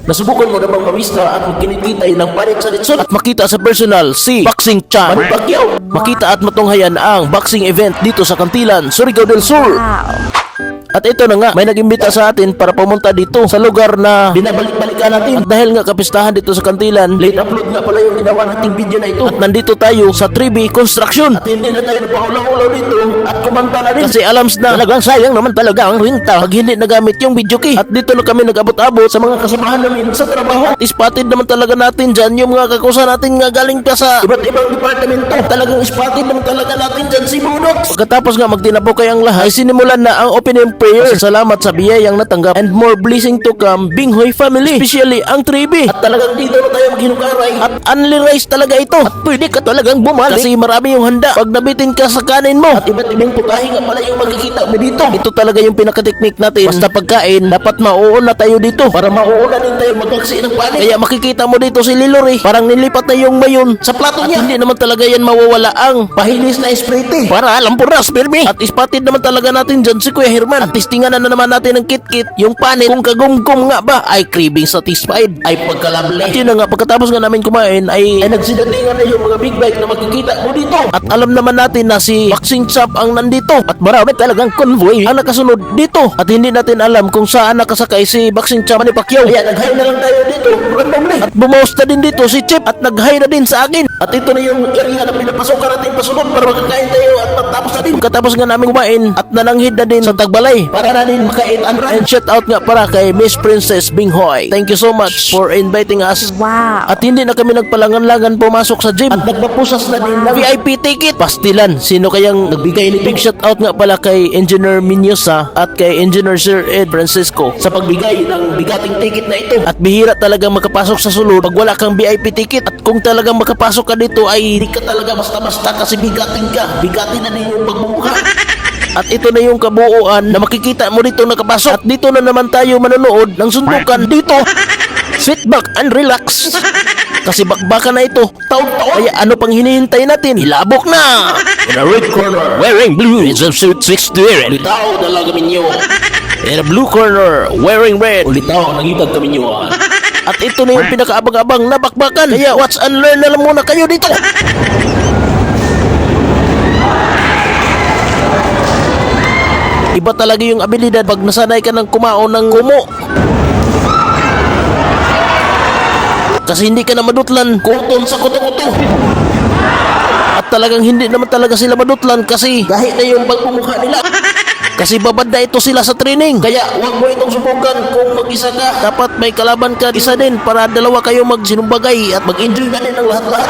Nasubukan mo na bang mamista at magkinikitay ng panik sa litson at makita sa personal si Boxing Chan Manny Pacquiao? Makita at matunghayan ang boxing event dito sa Kantilan, Surigao del Sur. At ito na nga, may nag-imbita sa atin para pumunta dito sa lugar na binabalik-balikan natin. At dahil nga kapistahan dito sa Kantilan, late upload nga pala yung ginawa nating video na ito. At nandito tayo sa 3B Construction. At hindi na tayo nagpahulaw-ulaw dito at kumanta na rin. Kasi alams na talagang sayang naman talaga ang rinta pag hindi nagamit yung video key. At dito na kami nag-abot-abot sa mga kasamahan namin sa trabaho. At spotted naman talaga natin dyan yung mga kakusa natin nga galing pa sa iba't ibang departamento. Talagang spotted naman talaga natin dyan si Budox. Pagkatapos nga magtinapok kayang lahat, ay sinimulan na ang opening prayer. Salamat sa biyayang natanggap and more blessing to come, Binghoy family, especially ang 3B. At talagang dito na tayo maghinukaray at only rice talaga ito. At pwede ka talagang bumalik kasi marami yung handa pag nabitin ka sa kanin mo. At iba't ibang putahe nga pala yung magkikita mo dito. Ito talaga yung pinaka-technique natin. Basta pagkain, dapat mauuna tayo dito para mauuna din tayo magkaksi ng panin. Kaya makikita mo dito si Lilori, parang nilipat na yung mayon sa plato niya. At hindi naman talaga yan mawawala ang pahilis na esprite para alam po na, Spermi. At ispatid naman talaga natin dyan si Kuya Herman. At testingan na naman natin ng kit-kit, yung panin, kung kagumgum nga ba ay craving satisfied, ay pagkalabli. At yun na nga, pagkatapos nga namin kumain ay nagsidatingan na yung mga big bike na makikita mo dito. At alam naman natin na si Boxing Shop ang nandito at marami talagang convoy ang nakasunod dito. At hindi natin alam kung saan nakasakay si Boxing Shop Manny Pacquiao. Kaya nag-high na lang tayo dito. At bumawas na din dito si Chip at nag-high na din sa akin. At ito na yung area na pinapasokan natin pasunod para makakain tayo at matapos na din. Pagkatapos nga namin kumain at nananghid na din sa Tagbalay para na din makain ang run. And shout out nga para kay Miss Princess Binghoy. Thank you so much for inviting us. Wow. At hindi na kami nagpalangan-langan pumasok sa gym. At nagpapusas na din ng VIP ticket. Pastilan, sino kayang nagbigay nito? Big shout out nga pala kay Engineer Minyosa at kay Engineer Sir Ed Francisco sa pagbigay ng bigating ticket na ito. At bihira talagang makapasok sa sulod pag wala kang VIP ticket. At kung talagang makapasok ka dito ay hindi ka talaga basta-basta kasi bigating ka. Bigatin na din yung pagmumukha. At ito na yung kabuuan na makikita mo dito nakapasok. At dito na naman tayo manonood ng sundukan dito. Sit back and relax. Kasi bakbakan na ito. Taon-taon. Kaya ano pang hinihintay natin? Ilabok na! In a red corner, wearing blue, is a suit 6 to wear. Ulitaw talaga minyo. In a blue corner, wearing red. Ulitaw, nangitag kami nyo. At ito na yung pinakaabang-abang na bakbakan. Kaya watch and learn na lang muna kayo dito. Iba talaga yung abilidad pag nasanay ka ng kumao ng kumo. Kasi hindi ka na madutlan kuton sa kuto-kuto. At talagang hindi naman talaga sila madutlan kasi kahit na yung pagmumukha nila. Kasi babad na ito sila sa training. Kaya huwag mo itong subukan kung mag-isa ka. Dapat may kalaban ka isa din para dalawa kayo magsinumbagay at mag-enjoy na din ang lahat-lahat.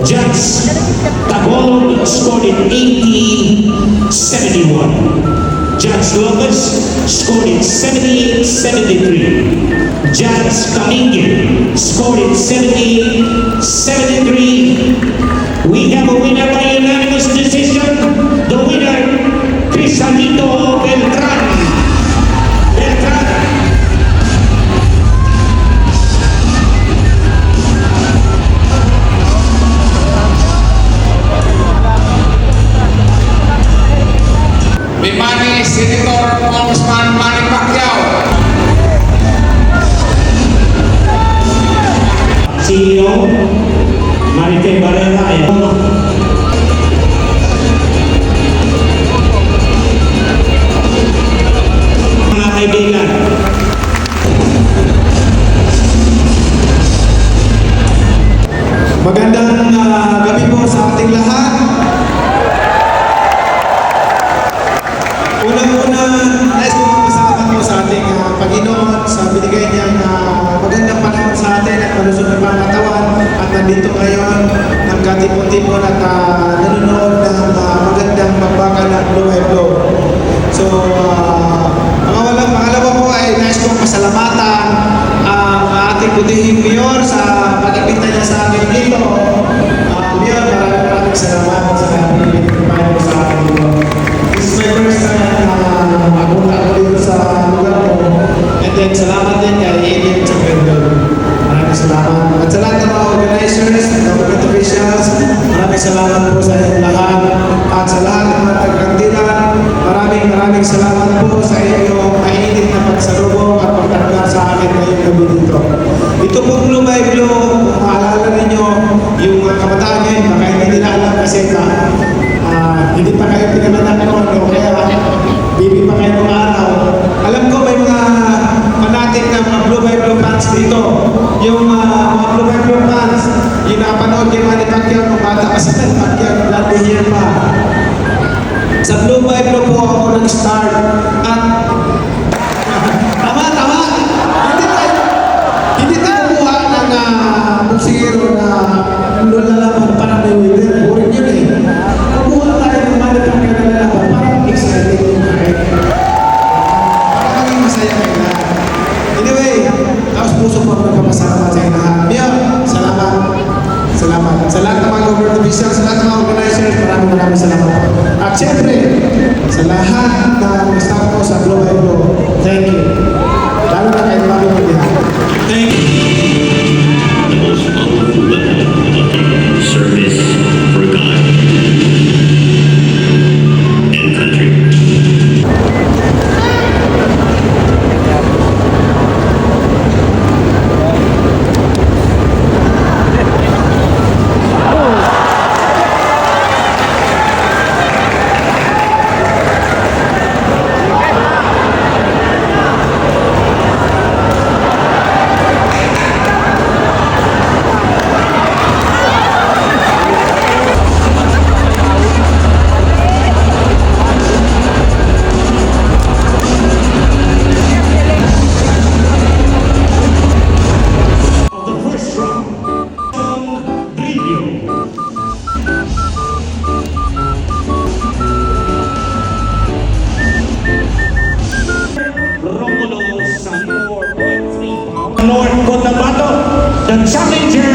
Judge Tagalog scored in 80-71. Judge Lopez scored in 78-73. Judge Kamingin scored in 78-73. We have a winner by unanimous decision. The winner, Crisalito Beltran. Beltran. Bimani Senator Congressman Manny Pacquiao. CEO, Marite Barrera, mga kaibigan, Magandang gabi po sa ating lahat. Unang-una, nais ko magpasalamat po sa ating Panginoon sa binigay niyang magandang panahon sa atin at malusog na pangatawan at nandito ngayon nagkatipon-tipon at nanonood ng magandang pagbaka ng Blow by Blow. So, pangalawa po ay nais kong pasalamatan ang ating butihing mayor sa pag-ibita niya sa akin dito. Mayor, maraming salamat sa pag-ibita mo sa akin dito. This is my first time na mapunta ako dito sa lugar ko. And then, salamat din kay Alien sa Pendon. Maraming salamat. At sa lahat ng mga organizers, government officials, maraming salamat po sa inyong lahat. At sa lahat ng mga taga-kantilan, maraming salamat po sa inyong mainit na pagsalubong at pagkakita sa akin ngayong gabi dito. Ito pong Blow by Blow, kung maalala ninyo, yung mga kabataan ngayon, baka hindi nila alam kasi hindi pa kayo pinaganak noon, o kaya bibi pa kayo ng araw. Alam ko may mga fanatic na mga Blow by Blow fans dito. Yung mga Blow by Blow fans, yung napanood kay Manny Pacquiao nung bata pa si Manny Pacquiao, lalo year pa. Sa Blow by Blow po ako nag-start at tama! Hindi tayo kumuha ng musikero na lalaban para may winner. Boring yun eh. Kumuha tayo ng Manny Pacquiao na lalaban para exciting yung kahit. Para maging masaya kayo lahat. Anyway, tapos puso po ako nagpapasalamat sa inyo lahat. Mayor, salamat. Salamat. Sa lahat ng mga government officials, sa lahat ng mga organizers, maraming salamat po. At syempre, sa lahat na staff ko sa Blow by Blow, thank you. Lalo na kayo mga pagdihan. Thank you. The most powerful weapon of service for God and country. of the first round, Brillo. Romulo San 4.3 pounds. Lord Cotabato, the challenger.